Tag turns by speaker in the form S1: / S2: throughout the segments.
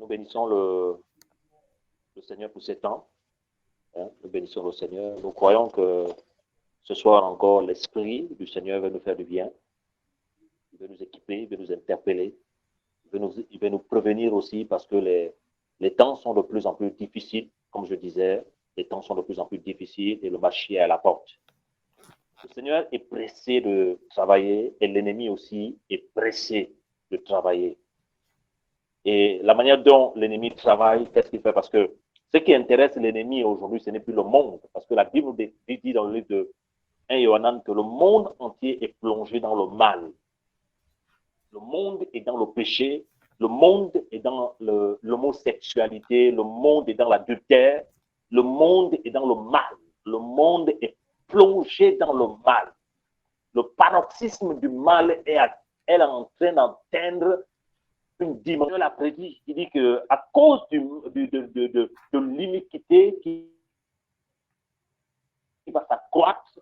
S1: Nous bénissons le Seigneur pour ces temps. Hein. Nous bénissons le Seigneur. Nous croyons que ce soir encore, l'Esprit du Seigneur va nous faire du bien. Il va nous équiper, il va nous interpeller. Il va nous prévenir aussi parce que les temps sont de plus en plus difficiles. Comme je disais, les temps sont de plus en plus difficiles et le Mashiach est à la porte. Le Seigneur est pressé de travailler et l'ennemi aussi est pressé de travailler. Et la manière dont l'ennemi travaille, qu'est-ce qu'il fait? Parce que ce qui intéresse l'ennemi aujourd'hui, ce n'est plus le monde. Parce que la Bible dit dans le livre de 1 Yohanan que le monde entier est plongé dans le mal. Le monde est dans le péché, le monde est dans l'homosexualité, le monde est dans l'adultère, le monde est dans le mal. Le monde est plongé dans le mal. Le paroxysme du mal est en train d'atteindre une dimension, l'a prédit. Il dit qu'à cause de l'iniquité qui va s'accroître,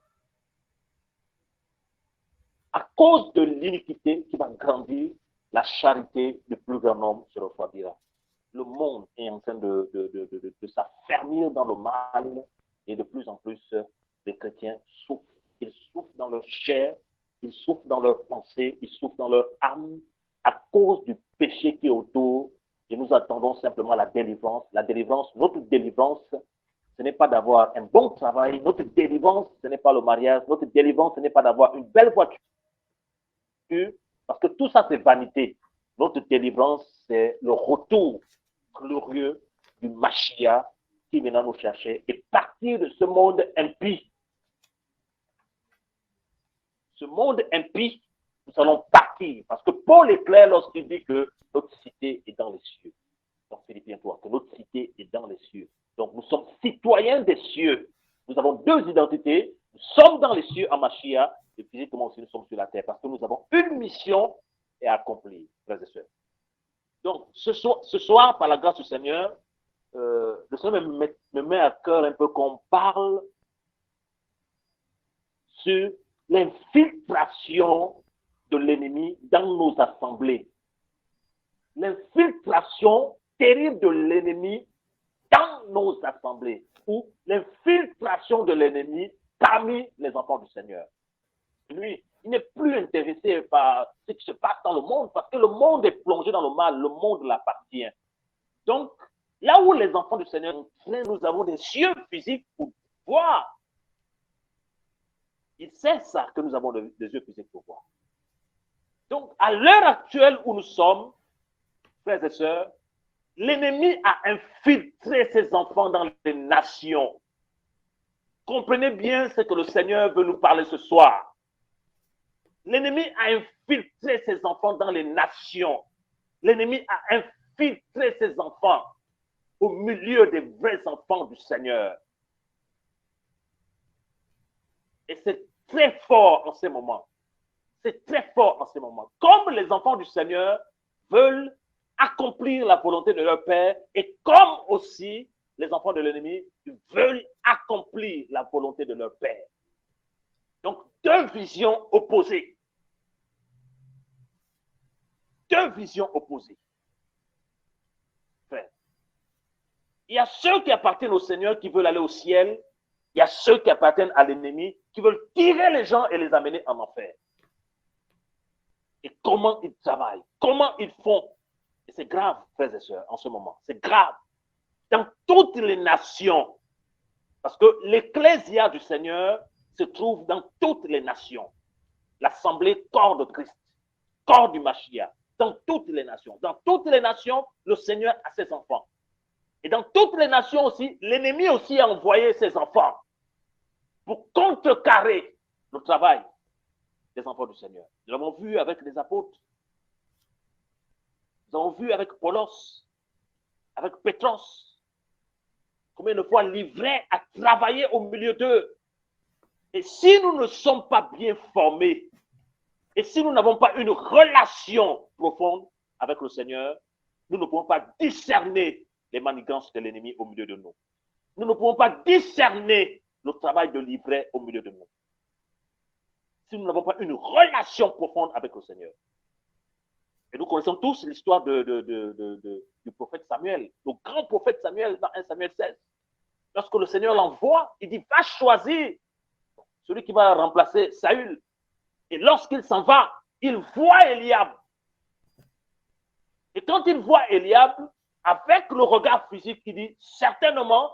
S1: à cause de l'iniquité qui va grandir, la charité du plus grand nombre se refroidira. Le monde est en train de s'affermir dans le mal et de plus en plus, les chrétiens souffrent. Ils souffrent dans leur chair, ils souffrent dans leur pensée, ils souffrent dans leur âme à cause du péché qui est autour. Et nous attendons simplement la délivrance. La délivrance, notre délivrance, ce n'est pas d'avoir un bon travail. Notre délivrance, ce n'est pas le mariage. Notre délivrance, ce n'est pas d'avoir une belle voiture. Parce que tout ça, c'est vanité. Notre délivrance, c'est le retour glorieux du Mashiach qui vient nous chercher et partir de ce monde impie. Ce monde impie, nous allons partir. Parce que Paul est clair lorsqu'il dit que notre cité est dans les cieux. Dans Philippiens 3, que notre cité est dans les cieux. Donc nous sommes citoyens des cieux. Nous avons deux identités. Nous sommes dans les cieux en Mashiach et physiquement aussi nous sommes sur la terre parce que nous avons une mission à accomplir, frères et sœurs. Donc ce soir, par la grâce du Seigneur, le Seigneur me met à cœur un peu qu'on parle sur l'infiltration de l'ennemi dans nos assemblées. L'infiltration terrible de l'ennemi dans nos assemblées ou l'infiltration de l'ennemi parmi les enfants du Seigneur. Lui, il n'est plus intéressé par ce qui se passe dans le monde parce que le monde est plongé dans le mal, le monde l'appartient. Donc, là où les enfants du Seigneur sont, nous avons des yeux physiques pour voir. Il sait ça que nous avons des yeux physiques pour voir. Donc, à l'heure actuelle où nous sommes, frères et sœurs, l'ennemi a infiltré ses enfants dans les nations. Comprenez bien ce que le Seigneur veut nous parler ce soir. L'ennemi a infiltré ses enfants dans les nations. L'ennemi a infiltré ses enfants au milieu des vrais enfants du Seigneur. Et c'est très fort en ces moments. C'est très fort en ces moments. Comme les enfants du Seigneur veulent accomplir la volonté de leur Père et comme aussi les enfants de l'ennemi veulent accomplir la volonté de leur Père. Donc, deux visions opposées. Deux visions opposées. Frère. Il y a ceux qui appartiennent au Seigneur qui veulent aller au ciel. Il y a ceux qui appartiennent à l'ennemi qui veulent tirer les gens et les amener en enfer. Et comment ils travaillent, comment ils font. Et c'est grave, frères et sœurs, en ce moment. C'est grave. Dans toutes les nations. Parce que l'ecclésia du Seigneur se trouve dans toutes les nations. L'assemblée corps de Christ, corps du Mashiach, dans toutes les nations. Dans toutes les nations, le Seigneur a ses enfants. Et dans toutes les nations aussi, l'ennemi aussi a envoyé ses enfants pour contrecarrer le travail des enfants du Seigneur. Nous l'avons vu avec les apôtres. Nous l'avons vu avec Paulos, avec Pétros. Combien de fois livrés à travailler au milieu d'eux. Et si nous ne sommes pas bien formés, et si nous n'avons pas une relation profonde avec le Seigneur, nous ne pouvons pas discerner les manigances de l'ennemi au milieu de nous. Nous ne pouvons pas discerner le travail de livret au milieu de nous. Si nous n'avons pas une relation profonde avec le Seigneur. Et nous connaissons tous l'histoire du prophète Samuel. Samuel, le grand prophète Samuel dans 1 Samuel 16. Lorsque le Seigneur l'envoie, il dit, va choisir celui qui va remplacer Saül. Et lorsqu'il s'en va, il voit Eliab. Et quand il voit Eliab, avec le regard physique, il dit, certainement,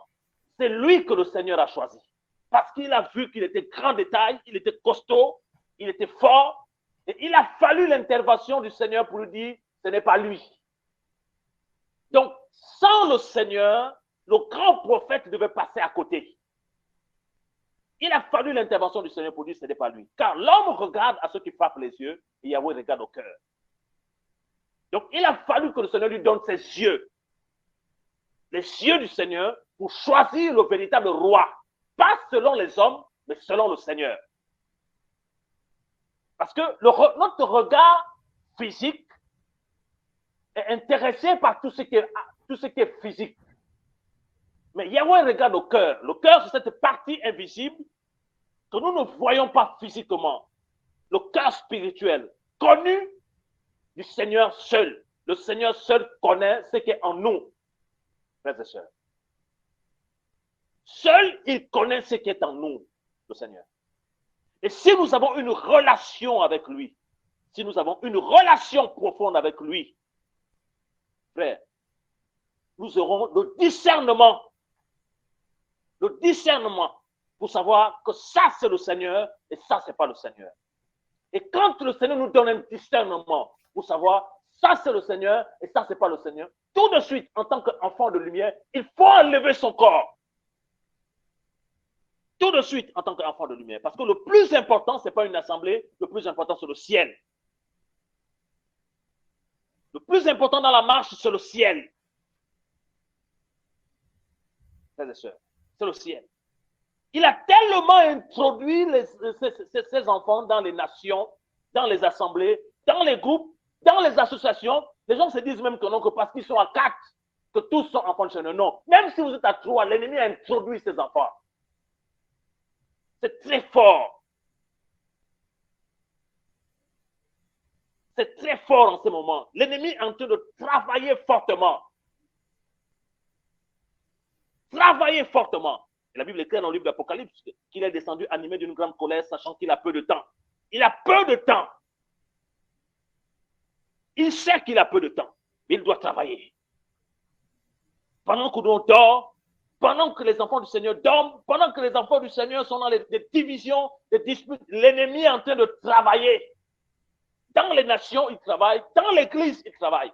S1: c'est lui que le Seigneur a choisi. Parce qu'il a vu qu'il était grand de taille, il était costaud, il était fort. Et il a fallu l'intervention du Seigneur pour lui dire, ce n'est pas lui. Donc, sans le Seigneur, le grand prophète devait passer à côté. Il a fallu l'intervention du Seigneur pour dire, ce n'est pas lui. Car l'homme regarde à ceux qui frappent les yeux, et Yahweh regarde au cœur. Donc, il a fallu que le Seigneur lui donne ses yeux. Les yeux du Seigneur pour choisir le véritable roi. Pas selon les hommes, mais selon le Seigneur. Parce que notre regard physique est intéressé par tout ce qui est physique. Mais Yahweh regarde au cœur. Le cœur, c'est cette partie invisible que nous ne voyons pas physiquement. Le cœur spirituel, connu du Seigneur seul. Le Seigneur seul connaît ce qui est en nous, frères et sœurs. Seul, il connaît ce qui est en nous, le Seigneur. Et si nous avons une relation avec lui, si nous avons une relation profonde avec lui, frère, nous aurons le discernement pour savoir que ça, c'est le Seigneur et ça, c'est pas le Seigneur. Et quand le Seigneur nous donne un discernement pour savoir ça, c'est le Seigneur et ça, c'est pas le Seigneur, tout de suite, en tant qu'enfant de lumière, il faut enlever son corps. Tout de suite, en tant qu'enfant de lumière. Parce que le plus important, ce n'est pas une assemblée, le plus important, c'est le ciel. Le plus important dans la marche, c'est le ciel. Frères et sœurs, c'est le ciel. Il a tellement introduit ses enfants dans les nations, dans les assemblées, dans les groupes, dans les associations. Les gens se disent même que non, que parce qu'ils sont à 4, que tous sont enfants de Seigneur. Non, même si vous êtes à 3, l'ennemi a introduit ses enfants. C'est très fort. C'est très fort en ce moment. L'ennemi est en train de travailler fortement. Travailler fortement. Et la Bible est claire dans le livre d'Apocalypse qu'il est descendu animé d'une grande colère, sachant qu'il a peu de temps. Il a peu de temps. Il sait qu'il a peu de temps, mais il doit travailler. Pendant que nous dort, pendant que les enfants du Seigneur dorment, pendant que les enfants du Seigneur sont dans les divisions, les disputes, l'ennemi est en train de travailler. Dans les nations, il travaille. Dans l'église, il travaille.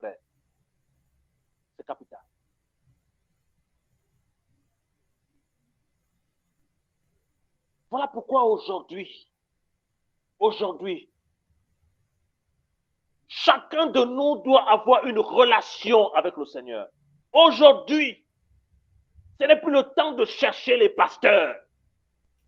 S1: C'est capital. Voilà pourquoi aujourd'hui, chacun de nous doit avoir une relation avec le Seigneur. Aujourd'hui, ce n'est plus le temps de chercher les pasteurs.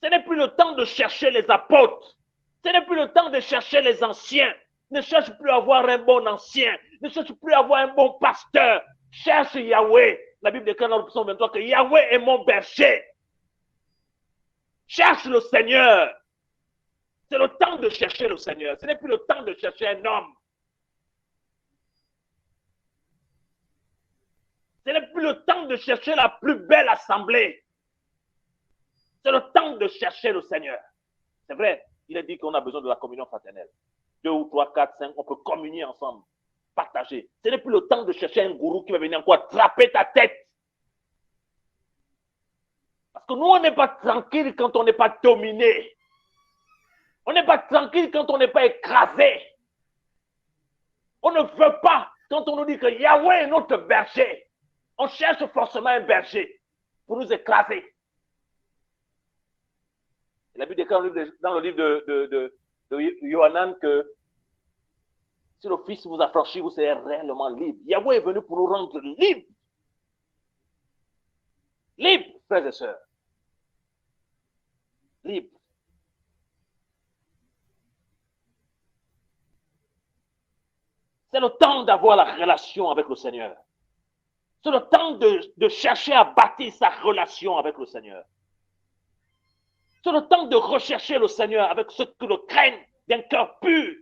S1: Ce n'est plus le temps de chercher les apôtres. Ce n'est plus le temps de chercher les anciens. Ne cherche plus à avoir un bon ancien. Ne cherche plus à avoir un bon pasteur. Cherche Yahweh. La Bible déclare dans le psaume 23 que Yahweh est mon berger. Cherche le Seigneur. C'est le temps de chercher le Seigneur. Ce n'est plus le temps de chercher un homme. Ce n'est plus le temps de chercher la plus belle assemblée. C'est le temps de chercher le Seigneur. C'est vrai, il a dit qu'on a besoin de la communion fraternelle. 2 ou 3, 4, 5, on peut communier ensemble, partager. Ce n'est plus le temps de chercher un gourou qui va venir encore attraper ta tête. Parce que nous, on n'est pas tranquille quand on n'est pas dominé. On n'est pas tranquille quand on n'est pas écrasé. On ne veut pas, quand on nous dit que Yahweh est notre berger, on cherche forcément un berger pour nous écraser. La Bible déclare dans le livre de Yohanan que si le Fils vous affranchit, vous serez réellement libre. Yahweh est venu pour nous rendre libres. Libres, frères et sœurs. Libres. C'est le temps d'avoir la relation avec le Seigneur. C'est le temps de chercher à bâtir sa relation avec le Seigneur. C'est le temps de rechercher le Seigneur avec ceux qui le craignent d'un cœur pur.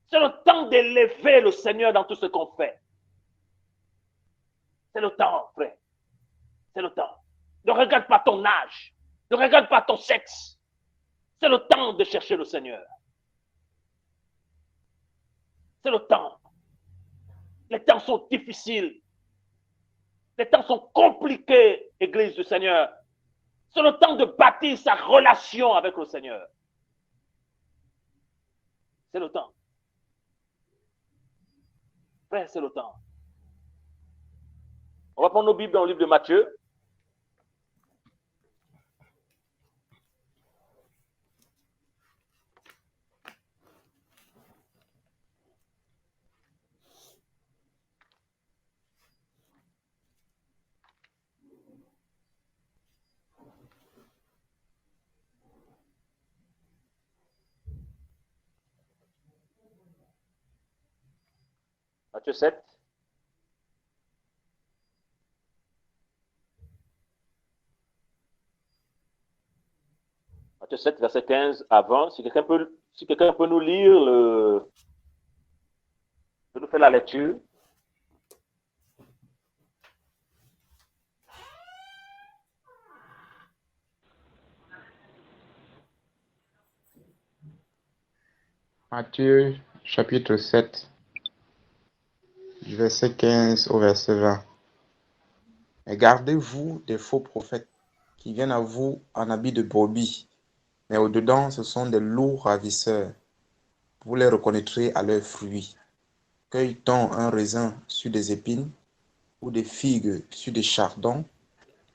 S1: C'est le temps d'élever le Seigneur dans tout ce qu'on fait. C'est le temps, frère. C'est le temps. Ne regarde pas ton âge. Ne regarde pas ton sexe. C'est le temps de chercher le Seigneur. C'est le temps. Les temps sont difficiles. Les temps sont compliqués, Église du Seigneur. C'est le temps de bâtir sa relation avec le Seigneur. C'est le temps. Frère, c'est le temps. On va prendre nos Bibles dans le livre de Matthieu. Matthieu 7. Matthieu 7, verset 15 à 20. Si quelqu'un peut nous lire, peut nous faire la lecture.
S2: Matthieu chapitre 7, du verset 15 au verset 20. Mais gardez-vous des faux prophètes qui viennent à vous en habit de brebis, mais au-dedans ce sont des loups ravisseurs. Vous les reconnaîtrez à leurs fruits. Cueille-t-on un raisin sur des épines ou des figues sur des chardons?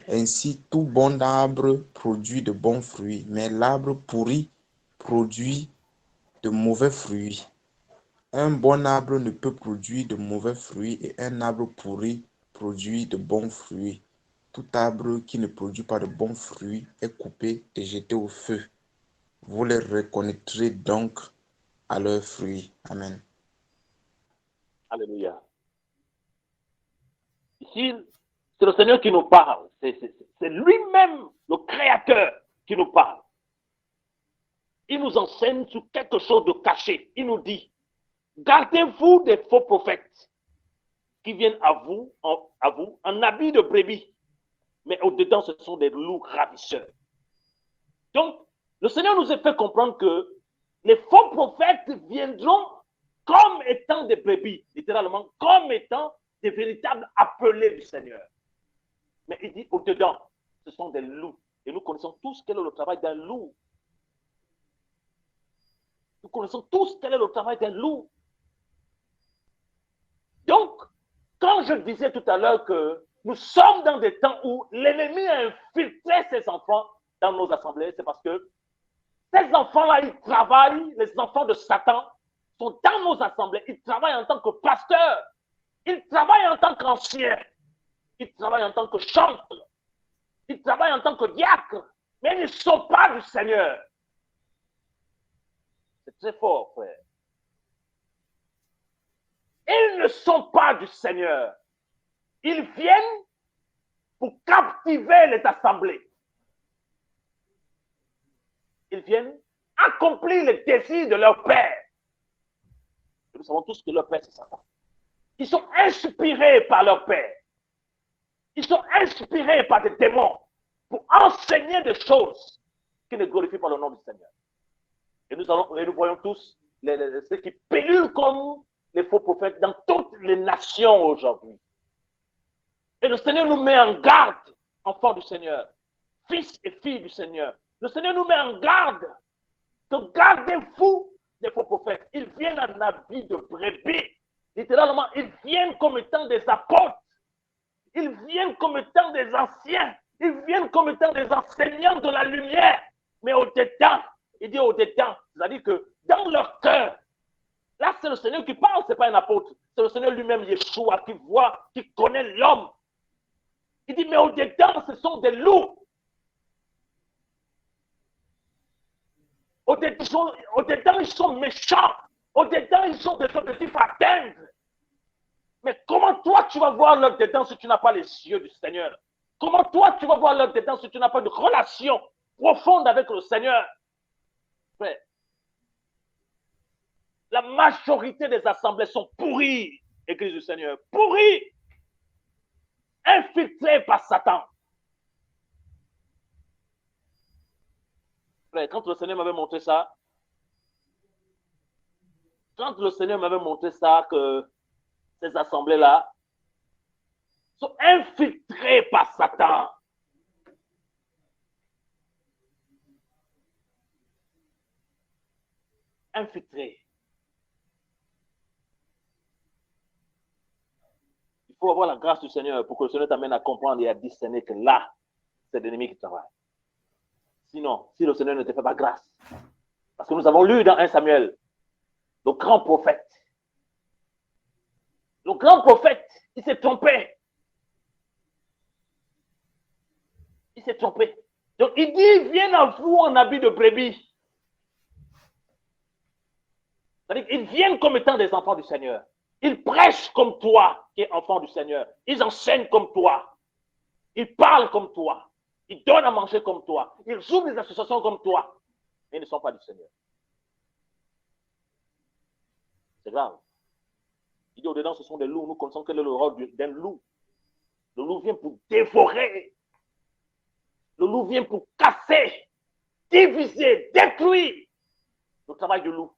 S2: Ainsi tout bon arbre produit de bons fruits, mais l'arbre pourri produit de mauvais fruits. Un bon arbre ne peut produire de mauvais fruits et un arbre pourri produit de bons fruits. Tout arbre qui ne produit pas de bons fruits est coupé et jeté au feu. Vous les reconnaîtrez donc à leurs fruits. Amen.
S1: Alléluia. Ici, c'est le Seigneur qui nous parle. C'est lui-même, le Créateur, qui nous parle. Il nous enseigne sur quelque chose de caché. Il nous dit, gardez-vous des faux prophètes qui viennent à vous en habit de brebis, mais au-dedans, ce sont des loups ravisseurs. Donc, le Seigneur nous a fait comprendre que les faux prophètes viendront comme étant des brebis, littéralement, comme étant des véritables appelés du Seigneur. Mais il dit au-dedans, ce sont des loups. Et nous connaissons tous quel est le travail d'un loup. Nous connaissons tous quel est le travail d'un loup. Donc, quand je disais tout à l'heure que nous sommes dans des temps où l'ennemi a infiltré ses enfants dans nos assemblées, c'est parce que ces enfants-là, ils travaillent, les enfants de Satan sont dans nos assemblées, ils travaillent en tant que pasteurs, ils travaillent en tant qu'anciens, ils travaillent en tant que chantres, ils travaillent en tant que diacres, mais ils ne sont pas du Seigneur. C'est très fort, frère. Ils ne sont pas du Seigneur. Ils viennent pour captiver les assemblées. Ils viennent accomplir les désirs de leur père. Nous savons tous que leur père, c'est Satan. Ils sont inspirés par leur père. Ils sont inspirés par des démons pour enseigner des choses qui ne glorifient pas le nom du Seigneur. Et nous voyons tous ceux qui pérulent comme les faux prophètes dans toutes les nations aujourd'hui. Et le Seigneur nous met en garde, enfants du Seigneur, fils et filles du Seigneur. Le Seigneur nous met en garde que gardez-vous des faux prophètes. Ils viennent en habit de brebis. Littéralement, ils viennent comme étant des apôtres. Ils viennent comme étant des anciens. Ils viennent comme étant des enseignants de la lumière. Mais au-dedans, il dit au-dedans, c'est-à-dire que dans leur cœur, là, c'est le Seigneur qui parle, ce n'est pas un apôtre. C'est le Seigneur lui-même, Yeshua, qui voit, qui connaît l'homme. Il dit, mais au-dedans, ce sont des loups. Au-dedans, ils sont méchants. Au-dedans, ils ont des objectifs à atteindre. Mais comment toi, tu vas voir leur dedans si tu n'as pas les yeux du Seigneur? Comment toi, tu vas voir leur dedans si tu n'as pas de relation profonde avec le Seigneur? Frère, La majorité des assemblées sont pourries, Église du Seigneur, pourries, infiltrées par Satan. Frère, quand le Seigneur m'avait montré ça, que ces assemblées-là sont infiltrées par Satan. Infiltrées. Il faut avoir la grâce du Seigneur pour que le Seigneur t'amène à comprendre et à discerner que là, c'est l'ennemi qui travaille. Sinon, si le Seigneur ne te fait pas grâce, parce que nous avons lu dans 1 Samuel, le grand prophète, il s'est trompé. Il s'est trompé. Donc il dit, viens à vous en habit de brebis. C'est-à-dire qu'ils viennent comme étant des enfants du Seigneur. Ils prêchent comme toi, qui es enfant du Seigneur. Ils enseignent comme toi. Ils parlent comme toi. Ils donnent à manger comme toi. Ils ouvrent des associations comme toi. Mais ils ne sont pas du Seigneur. C'est grave. Il dit au-dedans, ce sont des loups. Nous connaissons quel est le rôle d'un loup. Le loup vient pour dévorer. Le loup vient pour casser, diviser, détruire. Le travail du loup.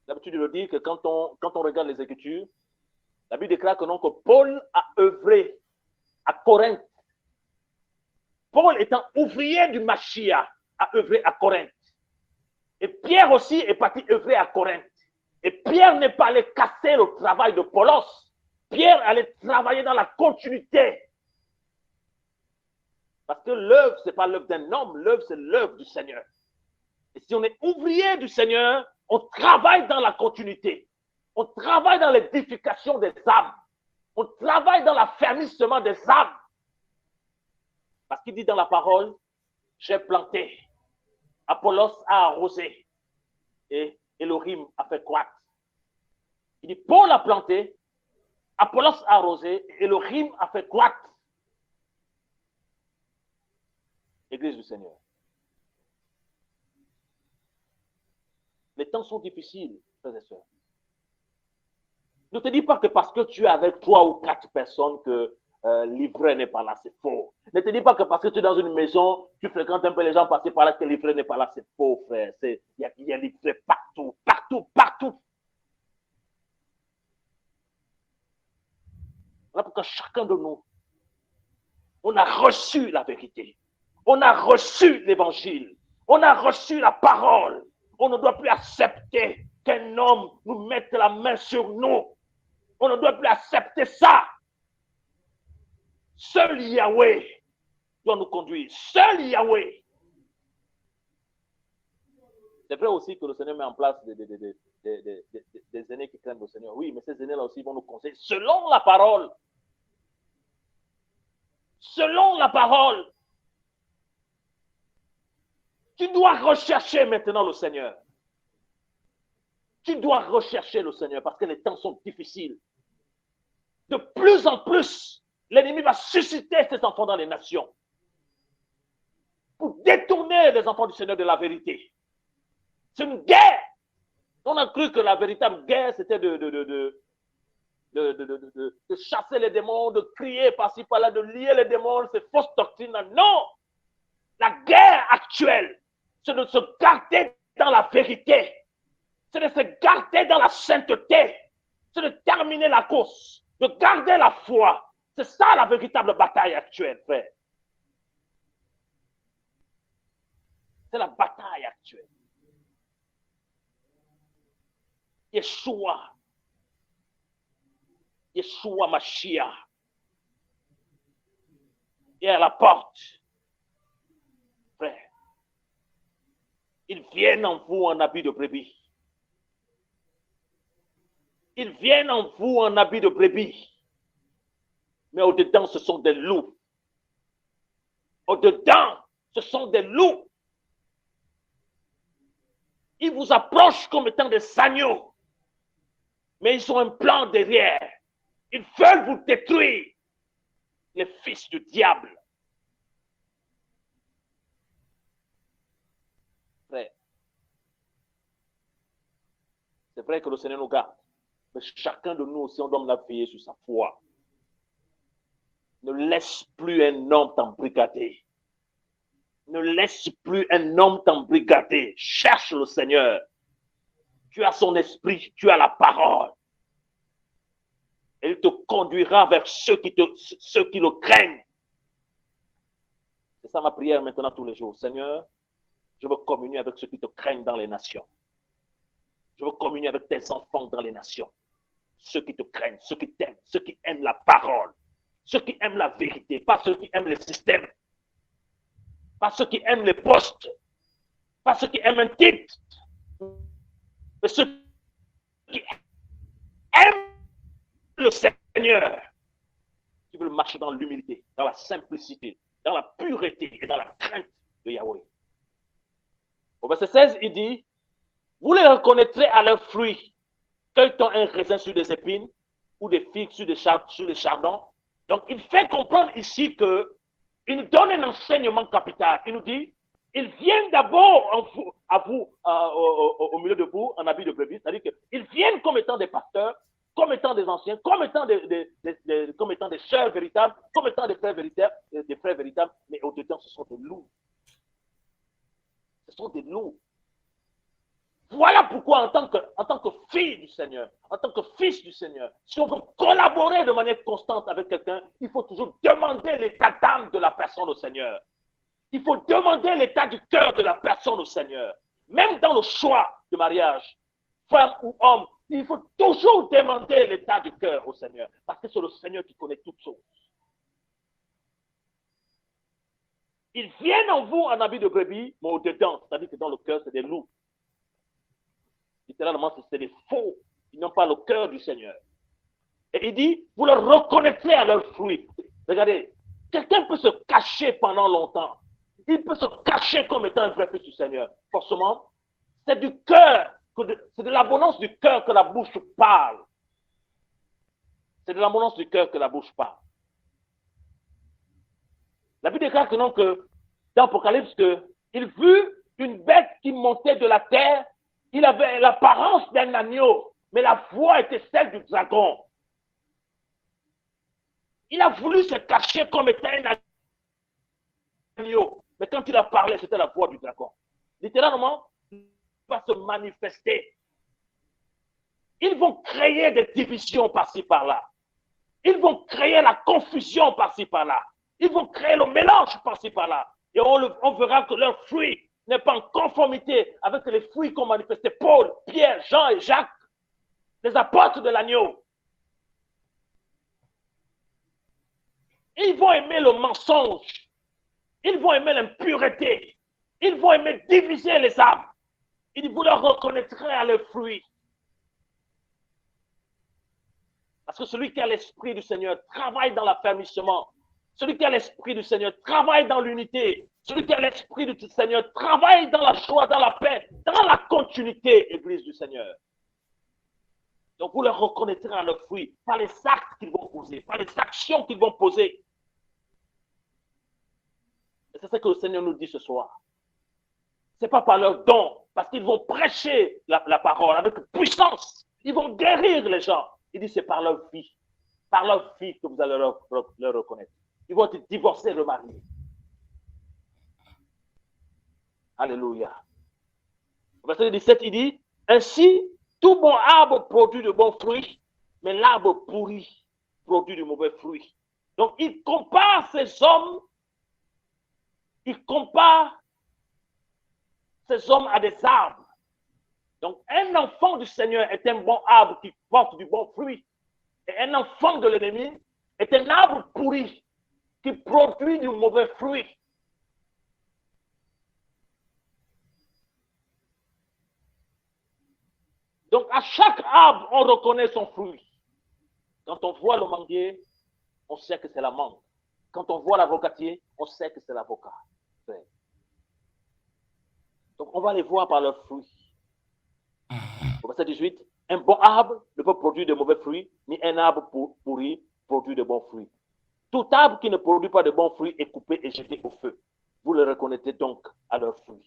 S1: L'habitude de le dire que quand on regarde les Écritures, la Bible déclare que non, que Paul a œuvré à Corinthe. Paul étant ouvrier du Mashiach, a œuvré à Corinthe. Et Pierre aussi est parti œuvrer à Corinthe. Et Pierre n'est pas allé casser le travail de Paulos. Pierre allait travailler dans la continuité. Parce que l'œuvre, ce n'est pas l'œuvre d'un homme, l'œuvre, c'est l'œuvre du Seigneur. Et si on est ouvrier du Seigneur, on travaille dans la continuité. On travaille dans l'édification des âmes. On travaille dans l'affermissement des âmes. Parce qu'il dit dans la parole, j'ai planté, Apollos a arrosé et Elohim a fait croître. Il dit, Paul a planté, Apollos a arrosé et Elohim a fait croître. Église du Seigneur. Les temps sont difficiles, frères et sœurs. Ne te dis pas que parce que tu es avec 3 ou 4 personnes que l'ivraie n'est pas là, c'est faux. Ne te dis pas que parce que tu es dans une maison, tu fréquentes un peu les gens passer par là, que l'ivraie n'est pas là, c'est faux, frère. Il y a l'ivraie partout, partout, partout. Voilà pourquoi chacun de nous, on a reçu la vérité. On a reçu l'évangile. On a reçu la parole. On ne doit plus accepter qu'un homme nous mette la main sur nous. On ne doit plus accepter ça. Seul Yahweh doit nous conduire. Seul Yahweh. C'est vrai aussi que le Seigneur met en place des aînés qui craignent le Seigneur. Oui, mais ces aînés-là aussi vont nous conseiller selon la parole. Selon la parole. Tu dois rechercher maintenant le Seigneur. Tu dois rechercher le Seigneur parce que les temps sont difficiles. De plus en plus, l'ennemi va susciter ses enfants dans les nations pour détourner les enfants du Seigneur de la vérité. C'est une guerre. On a cru que la véritable guerre, c'était de chasser les démons, de crier par-ci, par-là, de lier les démons, c'est fausse doctrine. Non! La guerre actuelle, c'est de se garder dans la vérité. C'est de se garder dans la sainteté. C'est de terminer la course, de garder la foi. C'est ça la véritable bataille actuelle, frère. C'est la bataille actuelle. Yeshua Mashiach est à la porte. Frère, ils viennent en vous en habit de brebis. Ils viennent en vous en habit de brebis. Mais au-dedans, ce sont des loups. Au-dedans, ce sont des loups. Ils vous approchent comme étant des agneaux. Mais ils ont un plan derrière. Ils veulent vous détruire. Les fils du diable. Frère, vrai que le Seigneur nous garde. Mais chacun de nous aussi, on doit appuyer sur sa foi. Ne laisse plus un homme t'embrigader. Ne laisse plus un homme t'embrigader. Cherche le Seigneur. Tu as son esprit, tu as la parole. Et il te conduira vers ceux qui le craignent. C'est ça ma prière maintenant tous les jours. Seigneur, je veux communier avec ceux qui te craignent dans les nations. Je veux communier avec tes enfants dans les nations. Ceux qui te craignent, ceux qui t'aiment, ceux qui aiment la parole, ceux qui aiment la vérité, pas ceux qui aiment le système, pas ceux qui aiment les postes, pas ceux qui aiment un titre, mais ceux qui aiment le Seigneur, qui veulent marcher dans l'humilité, dans la simplicité, dans la pureté et dans la crainte de Yahweh. Au verset 16, il dit, vous les reconnaîtrez à leurs fruits. Cueille-t-on un raisin sur des épines ou des figues sur des chardons? Donc, il fait comprendre ici qu'il nous donne un enseignement capital. Il nous dit, ils viennent d'abord au milieu de vous, en habit de brebis. C'est-à-dire qu'ils viennent comme étant des pasteurs, comme étant des anciens, comme étant des sœurs véritables, comme étant des frères véritables, mais au-dedans, ce sont des loups. Ce sont des loups. Voilà pourquoi, en tant que fille du Seigneur, en tant que fils du Seigneur, si on veut collaborer de manière constante avec quelqu'un, il faut toujours demander l'état d'âme de la personne au Seigneur. Il faut demander l'état du cœur de la personne au Seigneur. Même dans le choix de mariage, femme ou homme, il faut toujours demander l'état du cœur au Seigneur. Parce que c'est le Seigneur qui connaît toutes choses. Ils viennent en vous en habit de brebis, mais au-dedans, c'est-à-dire que dans le cœur, c'est des loups. Littéralement, c'est des faux. Ils n'ont pas le cœur du Seigneur. Et il dit, vous le reconnaîtrez à leurs fruits. Regardez, quelqu'un peut se cacher pendant longtemps. Il peut se cacher comme étant un vrai fils du Seigneur. Forcément, c'est du cœur, c'est de l'abondance du cœur que la bouche parle. C'est de l'abondance du cœur que la bouche parle. La Bible déclare que non, que dans l'Apocalypse, il vit une bête qui montait de la terre. Il avait l'apparence d'un agneau, mais la voix était celle du dragon. Il a voulu se cacher comme étant un agneau, mais quand il a parlé, c'était la voix du dragon. Littéralement, il va se manifester. Ils vont créer des divisions par-ci, par-là. Ils vont créer la confusion par-ci, par-là. Ils vont créer le mélange par-ci, par-là. Et on verra que leur fruit n'est pas en conformité avec les fruits qu'ont manifesté Paul, Pierre, Jean et Jacques, les apôtres de l'agneau. Ils vont aimer le mensonge. Ils vont aimer l'impureté. Ils vont aimer diviser les âmes. Il vous le reconnaîtrez à leurs fruits. Parce que celui qui a l'esprit du Seigneur travaille dans l'affermissement. Celui qui a l'esprit du Seigneur travaille dans l'unité. Celui qui a l'esprit du Seigneur travaille dans la joie, dans la paix, dans la continuité, Église du Seigneur. Donc vous les reconnaîtrez à leurs fruits, par les actes qu'ils vont poser, par les actions qu'ils vont poser. Et c'est ce que le Seigneur nous dit ce soir. Ce n'est pas par leurs dons, parce qu'ils vont prêcher la parole avec puissance. Ils vont guérir les gens. Il dit c'est par leur vie que vous allez leur reconnaître. Ils vont être divorcés, remariés. Alléluia. Au verset 17, il dit, ainsi, tout bon arbre produit de bons fruits, mais l'arbre pourri produit de mauvais fruits. Donc, il compare ces hommes à des arbres. Donc, un enfant du Seigneur est un bon arbre qui porte du bon fruit. Et un enfant de l'ennemi est un arbre pourri qui produit du mauvais fruit. Donc, à chaque arbre, on reconnaît son fruit. Quand on voit le manguier, on sait que c'est la mangue. Quand on voit l'avocatier, on sait que c'est l'avocat. Donc, on va les voir par leurs fruits. Au verset 18, un bon arbre ne peut produire de mauvais fruits, ni un arbre pourri produit de bons fruits. Tout arbre qui ne produit pas de bons fruits est coupé et jeté au feu. Vous le reconnaissez donc à leurs fruits,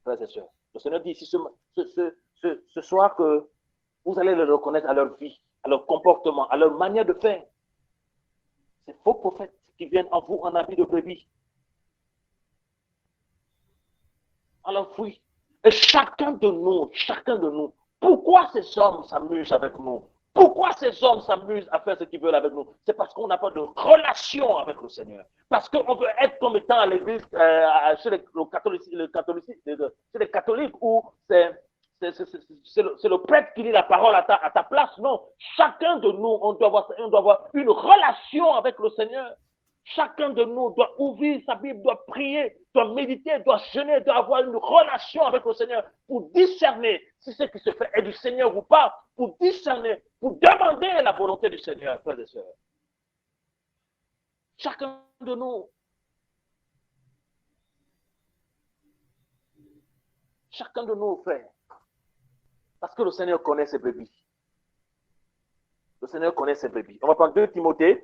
S1: frères et sœurs. Le Seigneur dit ici ce soir que Vous allez les reconnaître à leur vie, à leur comportement, à leur manière de faire. Ces faux prophètes qui viennent en vous en habit de brebis. Alors oui. Et chacun de nous, pourquoi ces hommes s'amusent avec nous? Pourquoi ces hommes s'amusent à faire ce qu'ils veulent avec nous? C'est parce qu'on n'a pas de relation avec le Seigneur. Parce qu'on veut être comme étant à l'église, chez les catholiques, où c'est le prêtre qui lit la parole à ta place. Non, chacun de nous, on doit avoir une relation avec le Seigneur. Chacun de nous doit ouvrir sa Bible, doit prier, doit méditer, doit jeûner, doit avoir une relation avec le Seigneur pour discerner si ce qui se fait est du Seigneur ou pas, pour discerner, pour demander la volonté du Seigneur, frères et sœurs. Chacun de nous. Chacun de nous, frères. Parce que le Seigneur connaît ses brebis. Le Seigneur connaît ses brebis. On va prendre 2 Timothée.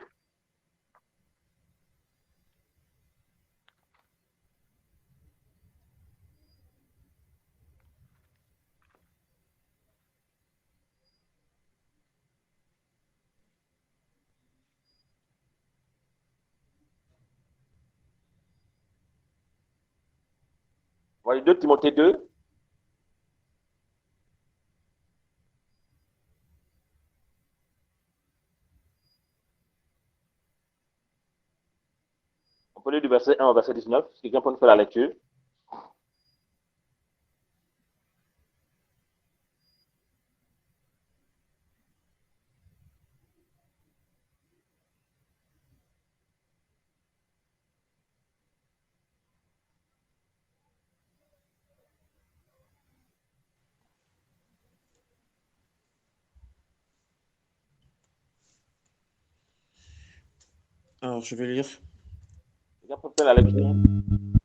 S1: Voyez 2 Timothée 2. On peut lire du verset 1 au verset 19. Si quelqu'un peut nous faire la lecture.
S3: Alors, je vais lire.
S1: Quelqu'un peut faire la lecture.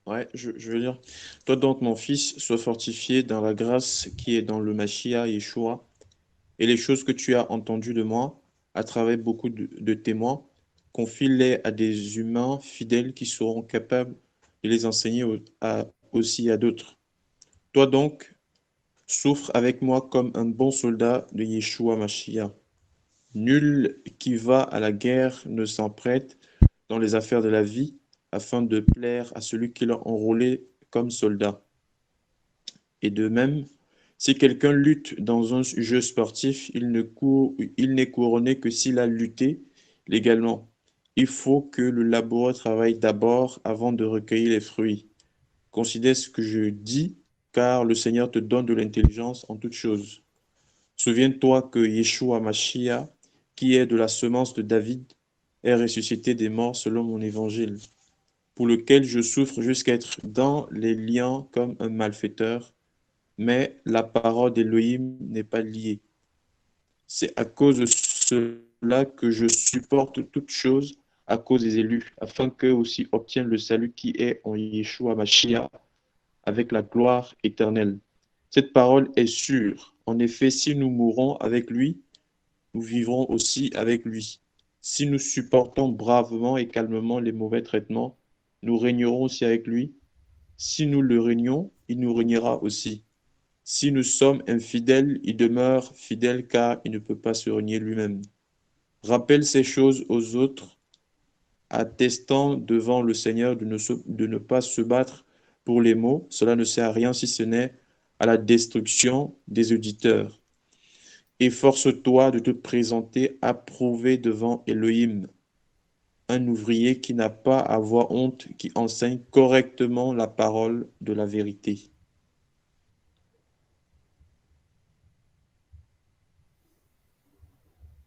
S3: Ouais, je vais lire. Toi donc, mon fils, sois fortifié dans la grâce qui est dans le Mashiach Yeshua, et les choses que tu as entendues de moi, à travers beaucoup de témoins, confie-les à des humains fidèles qui seront capables de les enseigner aussi à d'autres. Toi donc, souffre avec moi comme un bon soldat de Yeshua Mashiach. Nul qui va à la guerre ne s'emprête dans les affaires de la vie, afin de plaire à celui qui l'a enrôlé comme soldat. Et de même, si quelqu'un lutte dans un jeu sportif, il n'est couronné que s'il a lutté légalement. Il faut que le laboureur travaille d'abord avant de recueillir les fruits. Considère ce que je dis, car le Seigneur te donne de l'intelligence en toutes choses. Souviens-toi que Yeshua Mashiach, qui est de la semence de David, est ressuscité des morts selon mon évangile, pour lequel je souffre jusqu'à être dans les liens comme un malfaiteur, mais la parole d'Élohim n'est pas liée. C'est à cause de cela que je supporte toutes choses à cause des élus, afin qu'eux aussi obtiennent le salut qui est en Yeshua Mashiach avec la gloire éternelle. Cette parole est sûre. En effet, si nous mourons avec lui, nous vivrons aussi avec lui. Si nous supportons bravement et calmement les mauvais traitements, nous régnerons aussi avec lui. Si nous le régnons, il nous régnera aussi. Si nous sommes infidèles, il demeure fidèle car il ne peut pas se renier lui-même. Rappelle ces choses aux autres, attestant devant le Seigneur de ne pas se battre pour les mots. Cela ne sert à rien si ce n'est à la destruction des auditeurs. Efforce-toi de te présenter approuvé devant Elohim, un ouvrier qui n'a pas à avoir honte, qui enseigne correctement la parole de la vérité.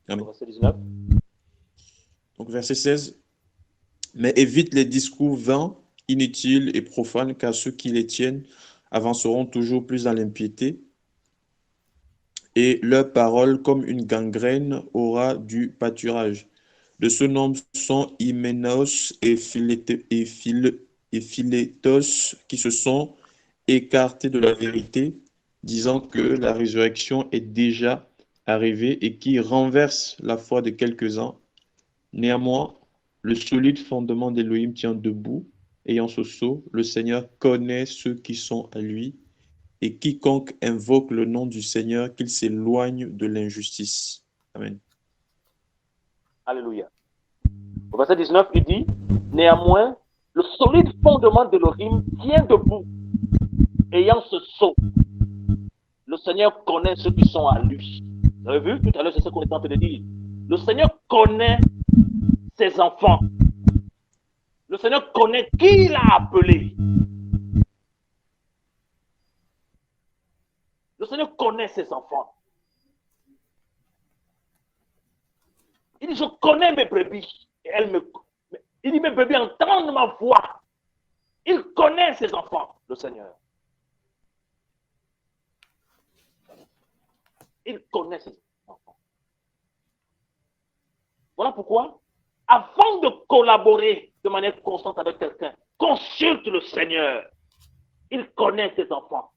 S3: Amen.
S1: Verset 19.
S3: Donc, verset 16. Mais évite les discours vains, inutiles et profanes, car ceux qui les tiennent avanceront toujours plus dans l'impiété, et leur parole, comme une gangrène, aura du pâturage. De ce nombre sont Hyménaeus et Philétos, qui se sont écartés de la vérité, disant que la résurrection est déjà arrivée et qui renversent la foi de quelques-uns. Néanmoins, le solide fondement d'Élohim tient debout, ayant ce sceau, le Seigneur connaît ceux qui sont à lui, et quiconque invoque le nom du Seigneur, qu'il s'éloigne de l'injustice. Amen.
S1: Alléluia. Au verset 19, il dit, néanmoins, le solide fondement de l'Orim tient debout, ayant ce sceau. Le Seigneur connaît ceux qui sont à lui. Vous avez vu, tout à l'heure, c'est ce qu'on est en train de dire. Le Seigneur connaît ses enfants. Le Seigneur connaît qui il a appelé. Le Seigneur connaît ses enfants. Il dit, je connais mes brebis. Et il dit, mes brebis entendent ma voix. Il connaît ses enfants, le Seigneur. Il connaît ses enfants. Voilà pourquoi, avant de collaborer de manière constante avec quelqu'un, consulte le Seigneur. Il connaît ses enfants.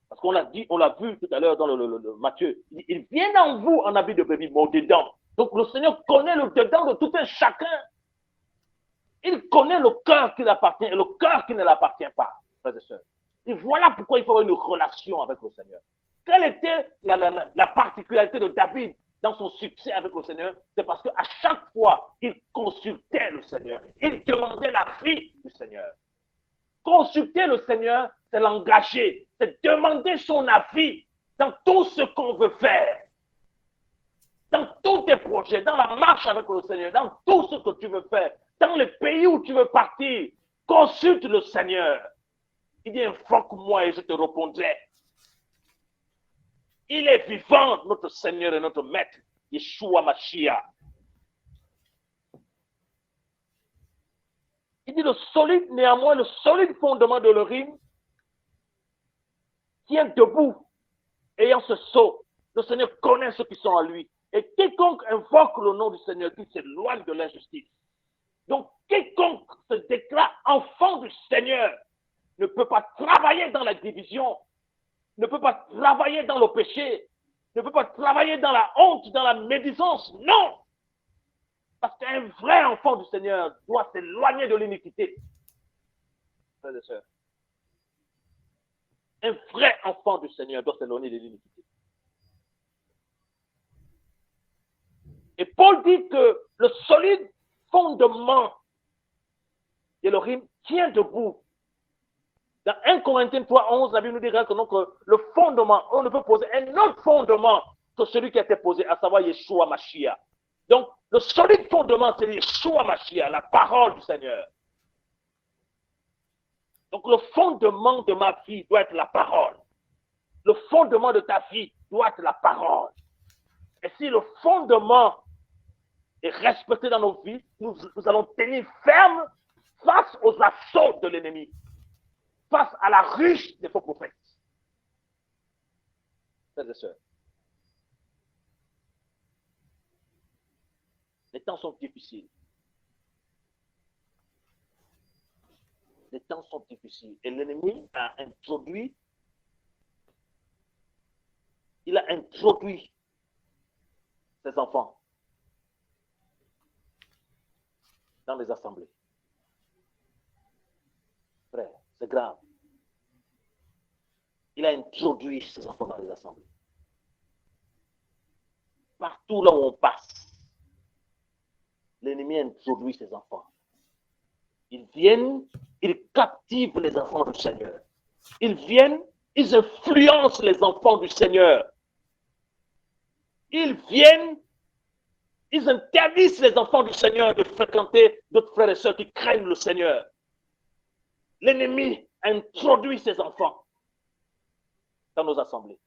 S1: Parce qu'on l'a dit, on l'a vu tout à l'heure dans le Matthieu. Il vient en vous en habit de brebis, mais au dedans. Donc le Seigneur connaît le dedans de tout un chacun. Il connaît le cœur qui l'appartient et le cœur qui ne l'appartient pas, frères et sœurs. Et voilà pourquoi il faut avoir une relation avec le Seigneur. Quelle était la particularité de David dans son succès avec le Seigneur? C'est parce qu'à chaque fois, il consultait le Seigneur. Il demandait l'avis du Seigneur. Consulter le Seigneur, c'est l'engager, c'est demander son avis dans tout ce qu'on veut faire. Dans tous tes projets, dans la marche avec le Seigneur, dans tout ce que tu veux faire, dans les pays où tu veux partir, consulte le Seigneur. Il dit, invoque-moi et je te répondrai. Il est vivant, notre Seigneur et notre Maître, Yeshua Mashiach. Il dit, néanmoins, le solide fondement de l'Urim tient debout, ayant ce sceau. Le Seigneur connaît ceux qui sont en lui. Et quiconque invoque le nom du Seigneur, qui s'éloigne de l'injustice. Donc, quiconque se déclare enfant du Seigneur ne peut pas travailler dans la division, ne peut pas travailler dans le péché, ne peut pas travailler dans la honte, dans la médisance. Non! Parce qu'un vrai enfant du Seigneur doit s'éloigner de l'iniquité. Frères et sœurs. Un vrai enfant du Seigneur doit s'éloigner de l'iniquité. Et Paul dit que le solide fondement de l'Urim tient debout. Dans 1 Corinthiens 3:11, la Bible nous dira que, donc, le fondement, on ne peut poser un autre fondement que celui qui a été posé, à savoir Yeshua Mashiach. Donc, le solide fondement, c'est Yeshua Mashiach, la parole du Seigneur. Donc, le fondement de ma vie doit être la parole. Le fondement de ta vie doit être la parole. Et si le fondement est respecté dans nos vies, nous allons tenir ferme face aux assauts de l'ennemi, face à la ruche des faux prophètes. Frères et sœurs, les temps sont difficiles. Les temps sont difficiles. Et l'ennemi a introduit, ses enfants dans les assemblées. Frère, c'est grave. Il a introduit ses enfants dans les assemblées. Partout là où on passe, l'ennemi introduit ses enfants. Ils viennent, ils captivent les enfants du Seigneur. Ils viennent, ils influencent les enfants du Seigneur. Ils viennent, ils interdisent les enfants du Seigneur de fréquenter d'autres frères et sœurs qui craignent le Seigneur. L'ennemi introduit ses enfants dans nos assemblées.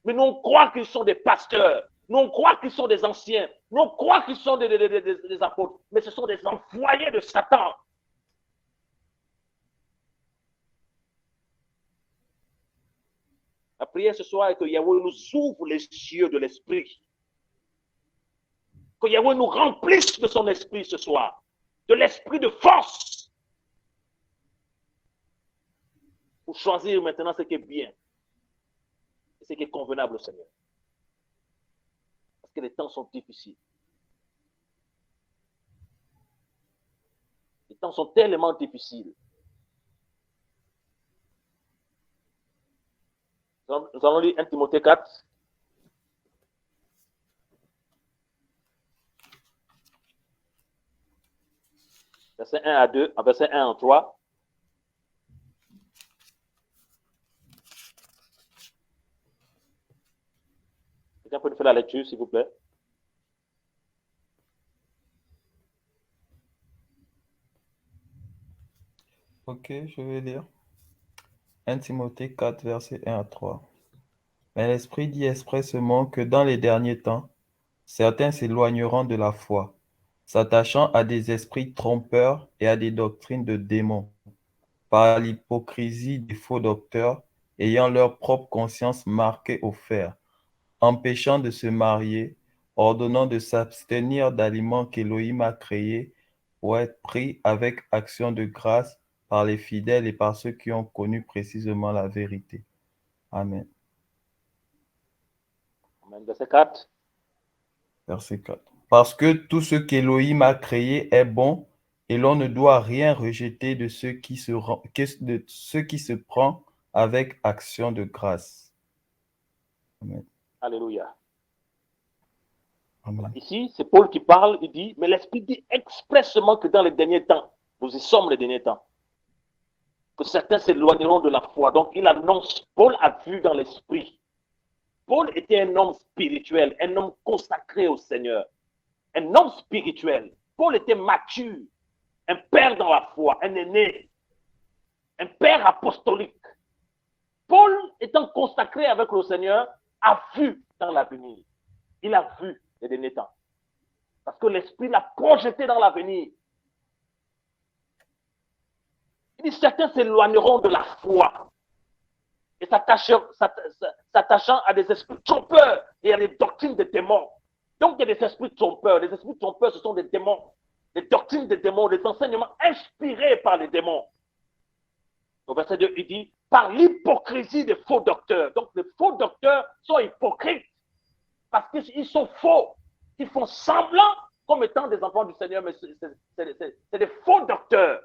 S1: Mais nous, on croit qu'ils sont des pasteurs. Nous, on croit qu'ils sont des anciens. Nous, on croit qu'ils sont des apôtres. Mais ce sont des envoyés de Satan. La prière ce soir est que Yahweh nous ouvre les yeux de l'esprit. Que Yahweh nous remplisse de son esprit ce soir. De l'esprit de force. Pour choisir maintenant ce qui est bien. Et ce qui est convenable au Seigneur. Parce que les temps sont difficiles. Les temps sont tellement difficiles. Nous allons lire 1 Timothée 4. Verset 1 à 2, verset 1 à 3. Quelqu'un peut nous faire la lecture, s'il vous plaît?
S4: Ok, je vais lire. 1 Timothée 4, versets 1 à 3. Mais l'Esprit dit expressément que dans les derniers temps, certains s'éloigneront de la foi, s'attachant à des esprits trompeurs et à des doctrines de démons, par l'hypocrisie des faux docteurs, ayant leur propre conscience marquée au fer, empêchant de se marier, ordonnant de s'abstenir d'aliments qu'Élohim a créés pour être pris avec action de grâce par les fidèles et par ceux qui ont connu précisément la vérité. Amen.
S1: Amen. Verset 4.
S4: Verset 4. Parce que tout ce qu'Élohim a créé est bon, et l'on ne doit rien rejeter de ce qui se prend avec action de grâce. Amen.
S1: Alléluia.
S4: Amen.
S1: Ici, c'est Paul qui parle, il dit, mais l'Esprit dit expressément que dans les derniers temps, nous y sommes les derniers temps, que certains s'éloigneront de la foi. Donc, il annonce, Paul a vu dans l'Esprit. Paul était un homme spirituel, un homme consacré au Seigneur, un homme spirituel. Paul était mature, un père dans la foi, un aîné, un père apostolique. Paul, étant consacré avec le Seigneur, a vu dans l'avenir. Il a vu les derniers temps. Parce que l'Esprit l'a projeté dans l'avenir. Il dit, certains s'éloigneront de la foi et s'attachant à des esprits trompeurs et à des doctrines de démons. Donc, il y a des esprits trompeurs. Les esprits trompeurs, ce sont des démons, des doctrines de démons, des enseignements inspirés par les démons. Au verset 2, il dit, par l'hypocrisie des faux docteurs. Donc, les faux docteurs sont hypocrites parce qu'ils sont faux. Ils font semblant comme étant des enfants du Seigneur, mais c'est des faux docteurs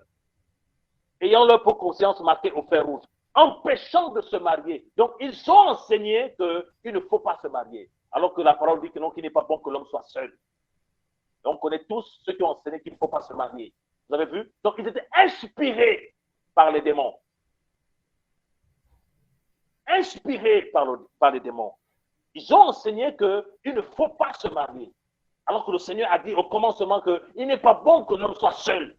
S1: ayant leur propre conscience marquée au fer rouge, empêchant de se marier. Donc, ils ont enseigné qu'il ne faut pas se marier, alors que la parole dit que non, qu'il n'est pas bon que l'homme soit seul. Donc, on connaît tous ceux qui ont enseigné qu'il ne faut pas se marier. Vous avez vu? Donc, ils étaient inspirés par les démons. Inspirés par les démons. Ils ont enseigné qu'il ne faut pas se marier. Alors que le Seigneur a dit au commencement qu'il n'est pas bon que l'homme soit seul.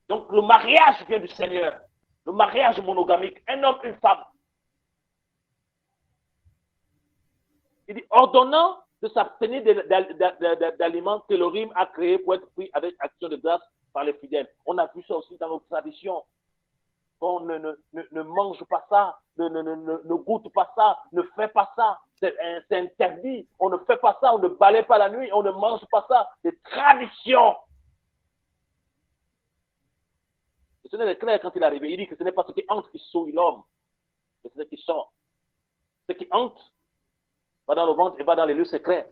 S1: Donc le mariage vient du Seigneur. Le mariage monogamique, un homme, une femme. Il dit, ordonnant de s'abstenir d'aliments que l'Élohim a créés pour être pris avec action de grâce par les fidèles. On a vu ça aussi dans nos traditions. On ne mange pas ça, ne goûte pas ça, ne fait pas ça. C'est interdit. On ne fait pas ça, on ne balaye pas la nuit, on ne mange pas ça. C'est tradition. Le Seigneur est clair quand il est arrivé. Il dit que ce n'est pas ce qui entre qui souille l'homme, mais c'est ce qui sort. Ce qui entre va dans le ventre et va dans les lieux secrets.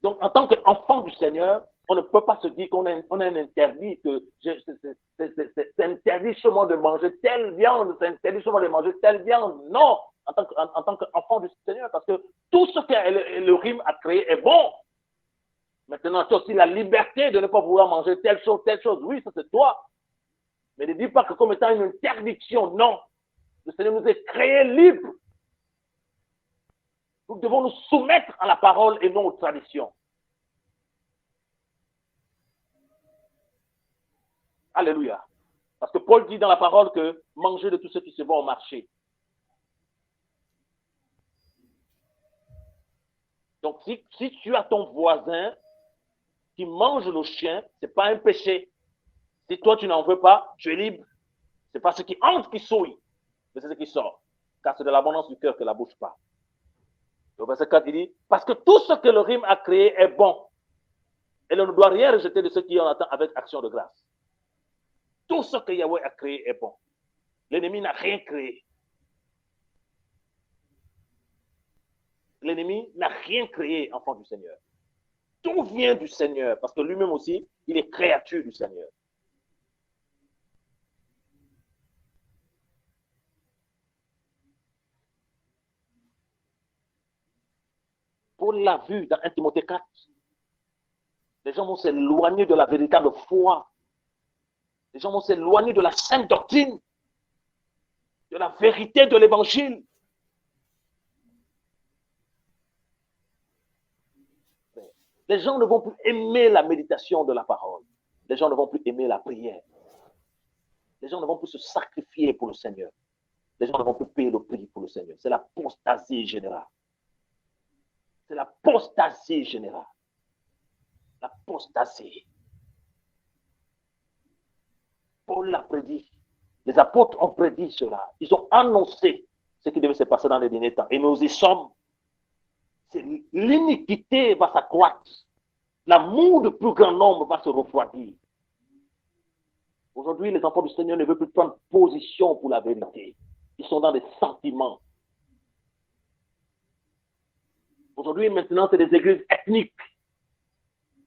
S1: Donc, en tant qu'enfant du Seigneur, on ne peut pas se dire qu'on a un interdit, que c'est interdit seulement de manger telle viande, c'est interdit seulement de manger telle viande. Non, en tant qu'enfant du Seigneur, parce que tout ce que le rime a créé est bon. Maintenant, tu as aussi la liberté de ne pas vouloir manger telle chose, telle chose. Oui, ça c'est toi. Mais ne dis pas que comme étant une interdiction, non. Le Seigneur nous a créés libres. Nous devons nous soumettre à la parole et non aux traditions. Alléluia. Parce que Paul dit dans la parole que manger de tout ce qui se vend au marché. Donc, si tu as ton voisin qui mange le chien, ce n'est pas un péché. Si toi, tu n'en veux pas, tu es libre. Ce n'est pas ce qui entre qui souille, mais c'est ce qui sort. Car c'est de l'abondance du cœur que la bouche parle. Le verset 4, il dit, parce que tout ce que le rime a créé est bon. Et l'on ne doit rien rejeter de ce qui en attend avec action de grâce. Tout ce que Yahweh a créé est bon. L'ennemi n'a rien créé. L'ennemi n'a rien créé, enfant du Seigneur. Tout vient du Seigneur, parce que lui-même aussi, il est créature du Seigneur. Paul l'a vu dans 1 Timothée 4. Les gens vont s'éloigner de la véritable foi. Les gens vont s'éloigner de la sainte doctrine, de la vérité de l'évangile. Les gens ne vont plus aimer la méditation de la parole. Les gens ne vont plus aimer la prière. Les gens ne vont plus se sacrifier pour le Seigneur. Les gens ne vont plus payer le prix pour le Seigneur. C'est l'apostasie générale. C'est l'apostasie générale. L'apostasie. Paul l'a prédit. Les apôtres ont prédit cela. Ils ont annoncé ce qui devait se passer dans les derniers temps. Et nous y sommes. L'iniquité va s'accroître. L'amour du plus grand nombre va se refroidir. Aujourd'hui, les enfants du Seigneur ne veulent plus prendre position pour la vérité. Ils sont dans des sentiments. Aujourd'hui, maintenant, c'est des églises ethniques,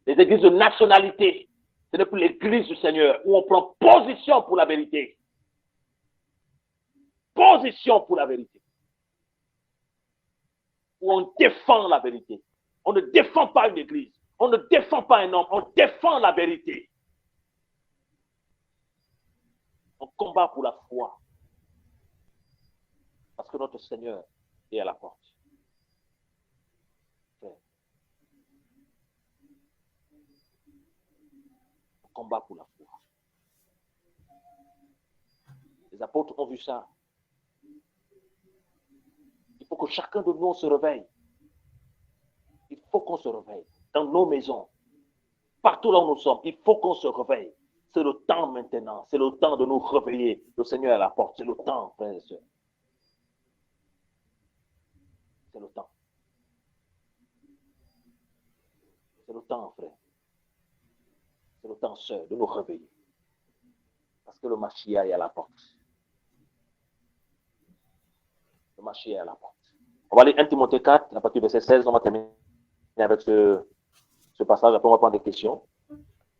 S1: des églises de nationalité. Ce n'est plus l'église du Seigneur où on prend position pour la vérité. Position pour la vérité. Où on défend la vérité. On ne défend pas une église. On ne défend pas un homme. On défend la vérité. On combat pour la foi. Parce que notre Seigneur est à la porte. On combat pour la foi. Les apôtres ont vu ça. Il faut que chacun de nous se réveille. Il faut qu'on se réveille. Dans nos maisons, partout là où nous sommes, il faut qu'on se réveille. C'est le temps maintenant. C'est le temps de nous réveiller. Le Seigneur est à la porte. C'est le temps, frères et sœurs. C'est le temps. C'est le temps, frère. C'est le temps, sœur, de nous réveiller. Parce que le Mashiach est à la porte. Le Mashiach est à la porte. On va aller 1 Timothée 4, à partir du verset 16. On va terminer avec ce passage. Après, on va prendre des questions.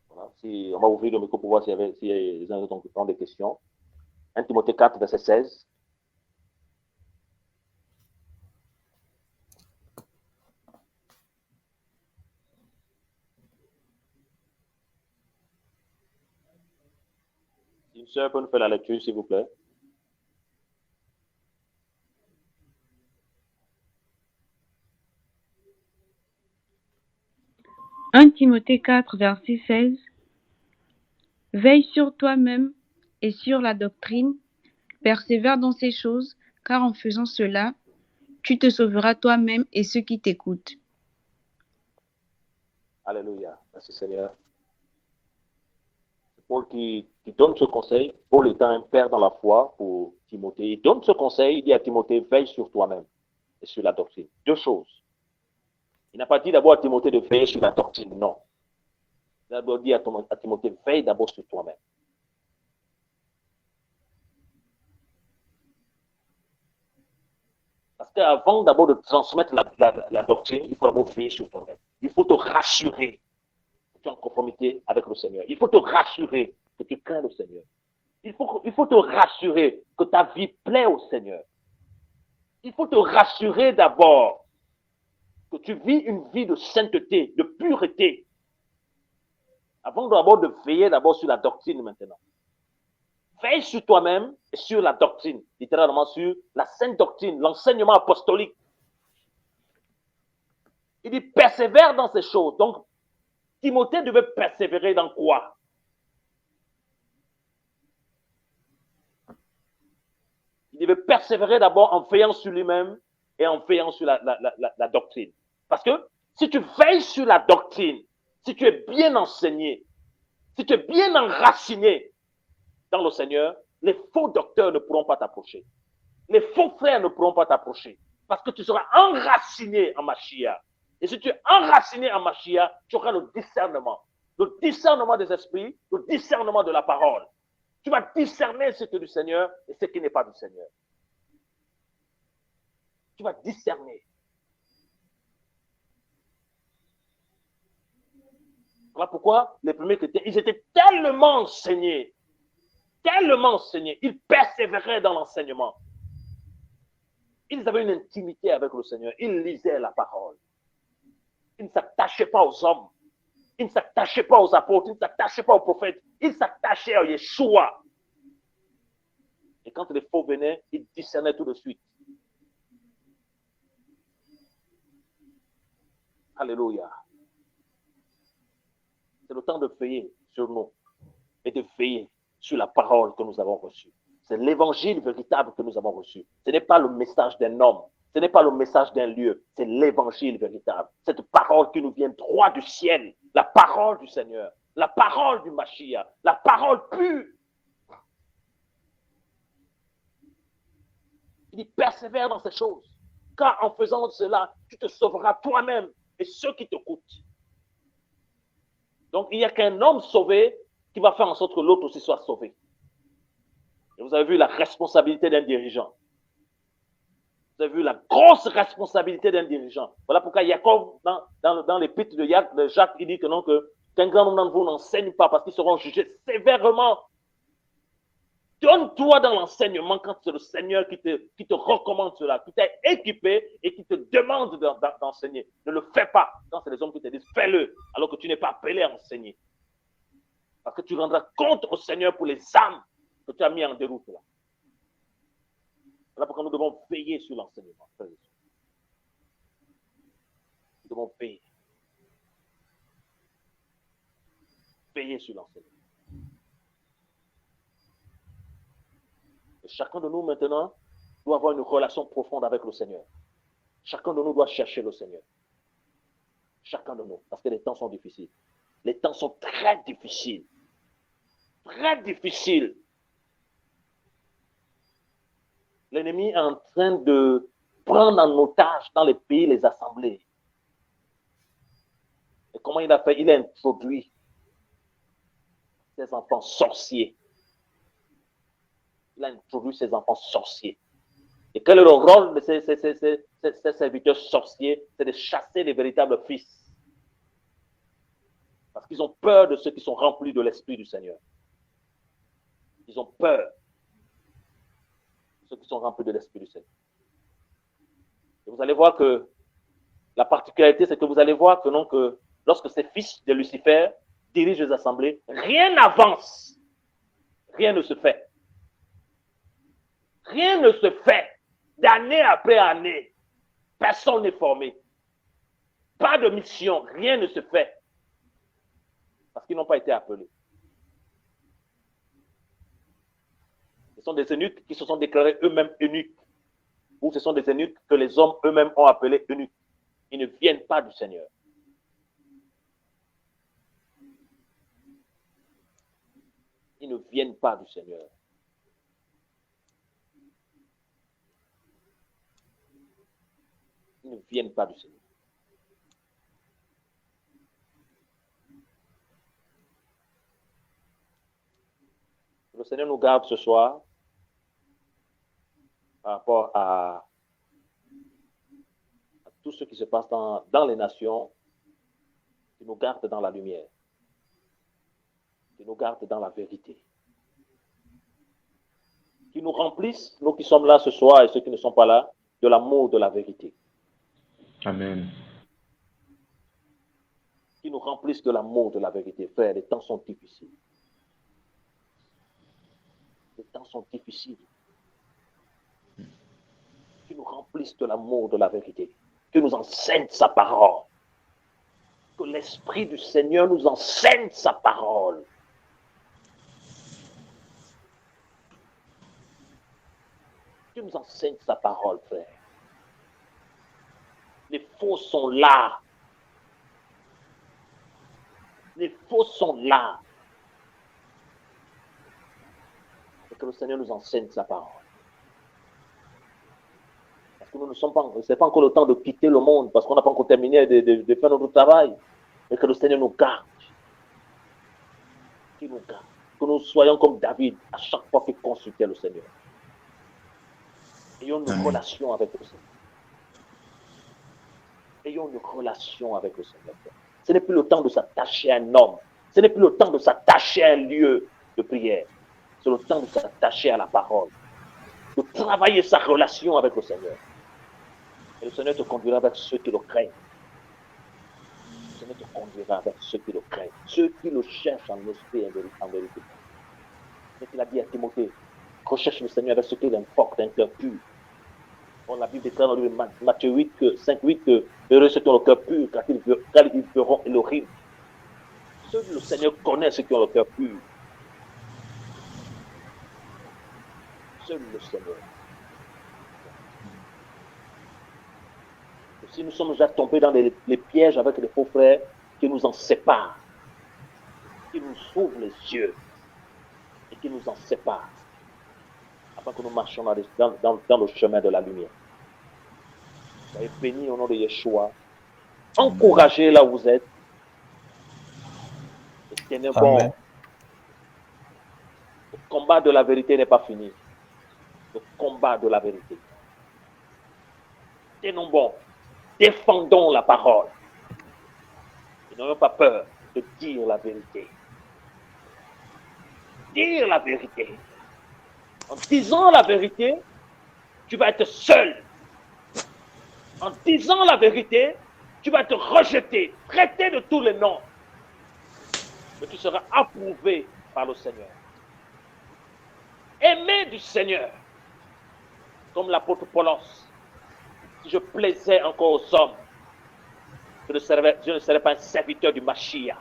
S1: Voilà. On va ouvrir le micro pour voir s'il y a des gens qui ont des questions. 1 Timothée 4, verset 16. Une sœur peut nous faire la lecture, s'il vous plaît.
S5: « 1 Timothée 4, verset 16. Veille sur toi-même et sur la doctrine, persévère dans ces choses, car en faisant cela, tu te sauveras toi-même et ceux qui t'écoutent. »
S1: Alléluia. Merci Seigneur. C'est Paul qui donne ce conseil. Paul étant un père dans la foi pour Timothée. Il donne ce conseil, il dit à Timothée, veille sur toi-même et sur la doctrine. Deux choses. Il n'a pas dit d'abord à Timothée de veiller sur la doctrine, non. Il a d'abord dit à Timothée, veille d'abord sur toi-même. Parce qu'avant d'abord de transmettre la doctrine, il faut d'abord veiller sur toi-même. Il faut te rassurer que tu es en conformité avec le Seigneur. Il faut te rassurer que tu crains le Seigneur. Il faut te rassurer que ta vie plaît au Seigneur. Il faut te rassurer d'abord que tu vis une vie de sainteté, de pureté, avant d'abord de veiller d'abord sur la doctrine maintenant. Veille sur toi-même et sur la doctrine, littéralement sur la sainte doctrine, l'enseignement apostolique. Il dit persévère dans ces choses. Donc, Timothée devait persévérer dans quoi? Il devait persévérer d'abord en veillant sur lui-même et en veillant sur la doctrine. Parce que si tu veilles sur la doctrine, si tu es bien enseigné, si tu es bien enraciné dans le Seigneur, les faux docteurs ne pourront pas t'approcher. Les faux frères ne pourront pas t'approcher. Parce que tu seras enraciné en Mashiach. Et si tu es enraciné en Mashiach, tu auras le discernement des esprits, le discernement de la parole. Tu vas discerner ce qui est du Seigneur et ce qui n'est pas du Seigneur. Tu vas discerner. Voilà pourquoi les premiers chrétiens, ils étaient tellement enseignés, ils persévéraient dans l'enseignement. Ils avaient une intimité avec le Seigneur, ils lisaient la parole. Il ne s'attachait pas aux hommes. Il ne s'attachait pas aux apôtres. Il ne s'attachait pas aux prophètes. Il s'attachait à Yeshua. Et quand les faux venaient, il discernait tout de suite. Alléluia. C'est le temps de veiller sur nous et de veiller sur la parole que nous avons reçue. C'est l'évangile véritable que nous avons reçu. Ce n'est pas le message d'un homme. Ce n'est pas le message d'un lieu. C'est l'évangile véritable. Cette parole qui nous vient droit du ciel. La parole du Seigneur. La parole du Mashiach. La parole pure. Il dit, persévère dans ces choses. Car en faisant cela, tu te sauveras toi-même et ceux qui t'écoutent. Donc, il n'y a qu'un homme sauvé qui va faire en sorte que l'autre aussi soit sauvé. Et vous avez vu la responsabilité d'un dirigeant. Vous avez vu la grosse responsabilité d'un dirigeant. Voilà pourquoi Jacob, dans l'épître de Jacques, il dit que non, qu'un grand nombre d'entre vous n'enseigne pas parce qu'ils seront jugés sévèrement. Donne-toi dans l'enseignement quand c'est le Seigneur qui te recommande cela, qui t'a équipé et qui te demande d'enseigner. Ne le fais pas quand c'est les hommes qui te disent fais-le alors que tu n'es pas appelé à enseigner. Parce que tu rendras compte au Seigneur pour les âmes que tu as mis en déroute là. Voilà pourquoi nous devons veiller sur l'enseignement. Nous devons veiller. Veiller sur l'enseignement. Et chacun de nous maintenant doit avoir une relation profonde avec le Seigneur. Chacun de nous doit chercher le Seigneur. Chacun de nous. Parce que les temps sont difficiles. Les temps sont très difficiles. Très difficiles. L'ennemi est en train de prendre en otage dans les pays les assemblées. Et comment il a fait? Il a introduit ses enfants sorciers. Il a introduit ses enfants sorciers. Et quel est le rôle de ces serviteurs sorciers? C'est de chasser les véritables fils. Parce qu'ils ont peur de ceux qui sont remplis de l'Esprit du Seigneur. Ils ont peur de ceux qui sont remplis de l'Esprit du Seigneur. Et vous allez voir que la particularité, c'est que vous allez voir que, non, que lorsque ces fils de Lucifer dirigent les assemblées, rien n'avance. Rien ne se fait. Rien ne se fait. D'année après année, personne n'est formé. Pas de mission, rien ne se fait. Parce qu'ils n'ont pas été appelés. Ce sont des eunuques qui se sont déclarés eux-mêmes eunuques. Ou ce sont des eunuques que les hommes eux-mêmes ont appelés eunuques. Ils ne viennent pas du Seigneur. Ils ne viennent pas du Seigneur. Ils ne viennent pas du Seigneur. Le Seigneur nous garde ce soir par rapport à tout ce qui se passe dans les nations, qui nous garde dans la lumière, qui nous garde dans la vérité, qui nous remplisse, nous qui sommes là ce soir et ceux qui ne sont pas là, de l'amour de la vérité.
S2: Amen.
S1: Qui nous remplisse de l'amour de la vérité. Frère, les temps sont difficiles. Les temps sont difficiles. Qui nous remplisse de l'amour de la vérité. Qui nous enseigne sa parole. Que l'Esprit du Seigneur nous enseigne sa parole. Qui nous enseigne sa parole, frère. Les faux sont là. Les faux sont là. Et que le Seigneur nous enseigne sa parole. Parce que nous ne sommes pas, c'est pas encore le temps de quitter le monde, parce qu'on n'a pas encore terminé de faire notre travail. Et que le Seigneur nous garde. Qu'il nous garde. Que nous soyons comme David, à chaque fois qu'il consultait le Seigneur. Ayons une relation avec le Seigneur. Ayons une relation avec le Seigneur. Ce n'est plus le temps de s'attacher à un homme. Ce n'est plus le temps de s'attacher à un lieu de prière. C'est le temps de s'attacher à la parole. De travailler sa relation avec le Seigneur. Et le Seigneur te conduira vers ceux qui le craignent. Seigneur te conduira vers ceux qui le craignent, ceux qui le cherchent en esprit et en vérité. C'est ce qu'il a dit à Timothée. Recherche le Seigneur avec ce qu'il importe, un cœur pur. Bon, la Bible déclare dans Matthieu 8, 5, 8 que heureux ceux qui ont le cœur pur, car ils verront Elohim. Seul le Seigneur connaît ceux qui ont le cœur pur. Seul le Seigneur. Si nous sommes déjà tombés dans les pièges avec les faux frères qui nous en séparent, qui nous ouvrent les yeux et qui nous en séparent, afin que nous marchions dans le chemin de la lumière. Soyez bénis au nom de Yeshua. Encouragez là où vous êtes. Et tenez bon.
S4: Amen.
S1: Le combat de la vérité n'est pas fini. Le combat de la vérité. Tenons bon. Défendons la parole. Et n'ayons pas peur de dire la vérité. Dire la vérité. En disant la vérité, tu vas être seul. En disant la vérité, tu vas être rejeté, traité de tous les noms. Mais tu seras approuvé par le Seigneur. Aimé du Seigneur. Comme l'apôtre Paulos. Si je plaisais encore aux hommes, je ne serais pas un serviteur du Mashiach.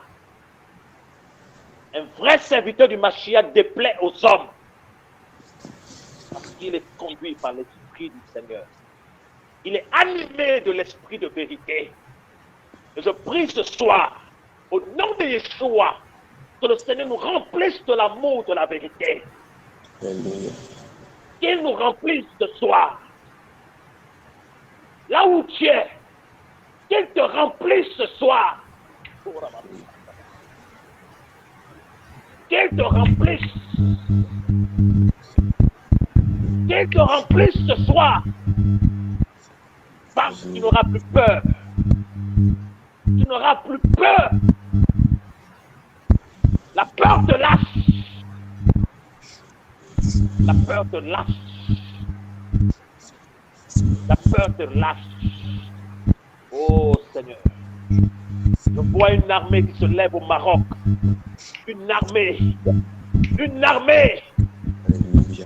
S1: Un vrai serviteur du Mashiach déplaît aux hommes. Parce qu'il est conduit par l'Esprit du Seigneur. Il est animé de l'Esprit de vérité. Et je prie ce soir, au nom de Yeshua, que le Seigneur nous remplisse de l'amour de la vérité. Qu'il nous remplisse ce soir. Là où tu es, qu'il te remplisse ce soir. Qu'il te remplisse. Qu'il te remplisse ce soir. Parce que tu n'auras plus peur. Tu n'auras plus peur. La peur te lâche. La peur te lâche. La peur te lâche. Oh Seigneur. Je vois une armée qui se lève au Maroc. Une armée. Une armée.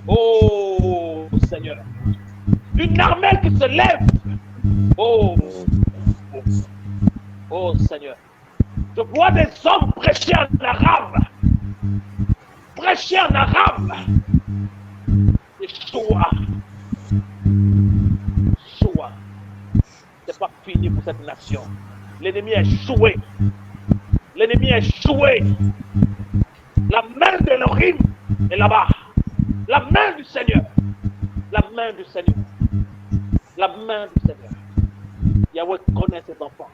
S1: Oh Seigneur. Une armée qui se lève. Oh. Oh Seigneur. Je vois des hommes prêcher en arabe. Prêcher en arabe. Yeshua. Yeshua. C'est pas fini pour cette nation. L'ennemi est échoué. L'ennemi est échoué. La main de l'Elohim est là-bas. La main du Seigneur. La main du Seigneur. La main du Seigneur. Yahweh connaît ses enfants.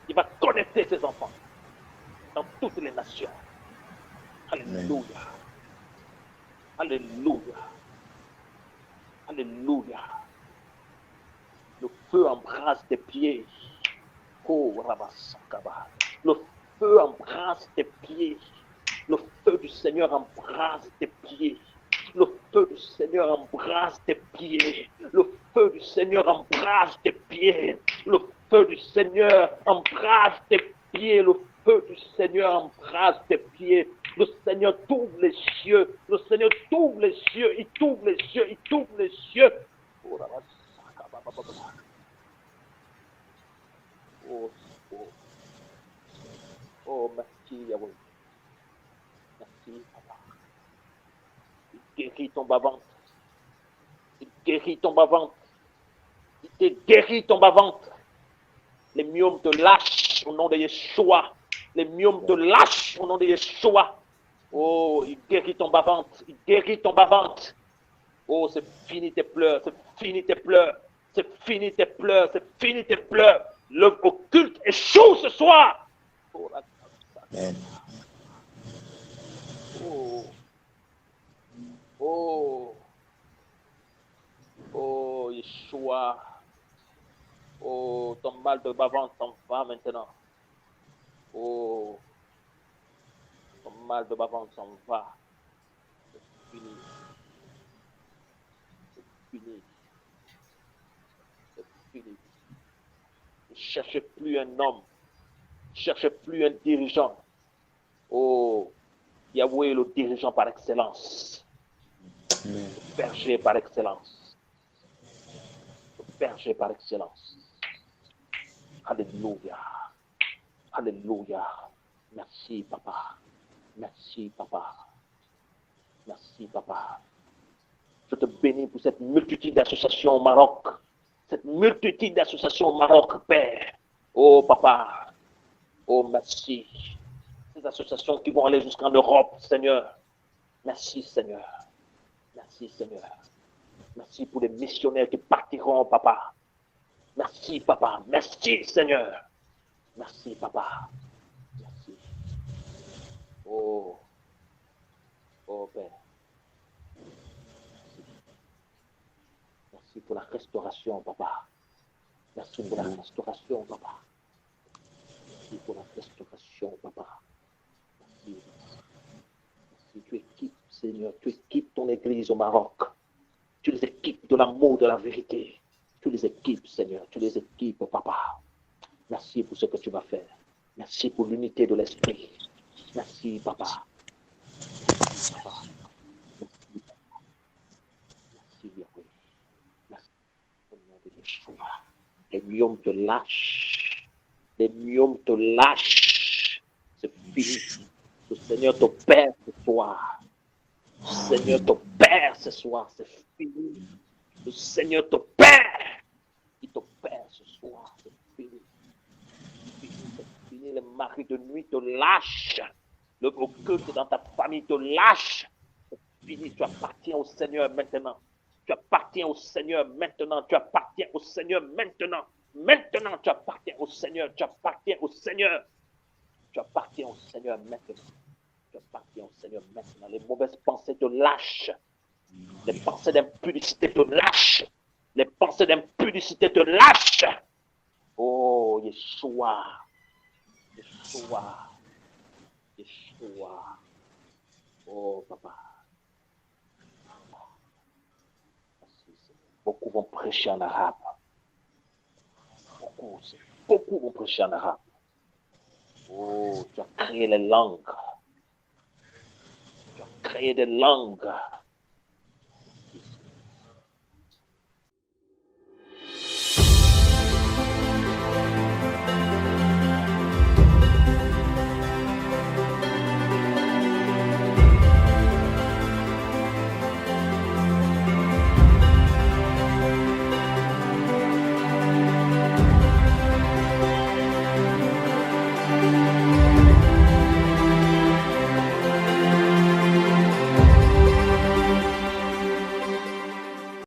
S1: Il va connecter ses enfants dans toutes les nations. Alléluia. Alléluia. Alléluia. Le feu embrasse tes pieds. Oh, Rabassakaba. Le feu embrasse tes pieds. Le feu du Seigneur embrasse tes pieds. Le feu du Seigneur embrasse tes pieds. Le feu du Seigneur embrasse tes pieds. Le feu du Seigneur embrasse tes pieds. Le feu du Seigneur embrasse tes pieds. Le Seigneur t'ouvre les cieux. Le Seigneur t'ouvre les cieux. Il t'ouvre les cieux. Il t'ouvre les cieux. Oh, oh, oh. Oh, merci Yahweh. Merci Papa. Il guérit ton bas-ventre. Il guérit ton bas-ventre. Il te guérit ton bas-ventre. Les myomes te lâchent au nom de Yeshua. Les myomes te lâchent au nom de Yeshua. Oh, il guérit ton bas-ventre. Il guérit ton bas-ventre. Oh, c'est fini tes pleurs. C'est fini tes pleurs. C'est fini tes pleurs. C'est fini tes pleurs. Le culte échoue ce soir. Oh, la...
S2: Amen.
S1: Oh. Oh. Oh, Yeshua. Oh, ton mal de bas-ventre s'en va maintenant. Oh. Ton mal de bas-ventre s'en va. C'est fini. C'est fini. C'est fini. Ne cherchez plus un homme. cherchez plus un dirigeant. Oh, Yahweh est le dirigeant par excellence.
S2: Amen.
S1: Le berger par excellence. Le berger par excellence. Alléluia. Alléluia. Merci, papa. Merci, papa. Merci, papa. Je te bénis pour cette multitude d'associations au Maroc. Cette multitude d'associations au Maroc, Père. Oh, papa. Oh, merci. Ces associations qui vont aller jusqu'en Europe, Seigneur. Merci, Seigneur. Merci, Seigneur. Merci pour les missionnaires qui partiront, papa. Merci, papa. Merci, Seigneur. Merci, papa. Merci. Oh, oh, Père. Merci. Merci pour la restauration, papa. Merci pour la restauration, papa. Merci pour la restauration, papa. Merci. Merci. Tu équipes, Seigneur, tu équipes ton église au Maroc. Tu les équipes de l'amour, de la vérité. Tu les équipes, Seigneur. Tu les équipes, papa. Merci pour ce que tu vas faire. Merci pour l'unité de l'esprit. Merci, papa. Papa. Merci, Yahweh. Merci. Au nom de Yeshua. Les myomes te lâchent. Les myomes te lâchent. C'est fini. Le Seigneur t'opère ce soir. Le Seigneur t'opère ce soir. C'est fini. Le Seigneur t'opère. Il t'opère ce soir. C'est fini. C'est fini. C'est fini. Le mari de nuit te lâche. Le occulte dans ta famille te lâche. C'est fini. Tu appartiens au Seigneur maintenant. Tu appartiens au Seigneur maintenant. Tu appartiens au Seigneur maintenant. Maintenant, tu appartiens au Seigneur. Tu appartiens au Seigneur. Tu appartiens au Seigneur maintenant. Tu appartiens au Seigneur maintenant. Les mauvaises pensées te lâchent. Les pensées d'impudicité te lâchent. Les pensées d'impudicité te lâchent. Oh, Yeshua. Yeshua. Yeshua. Oh, papa. Beaucoup vont prêcher en arabe. Beaucoup vont prêcher en arabe. Oh, tu as créé les langues. Tu as créé des langues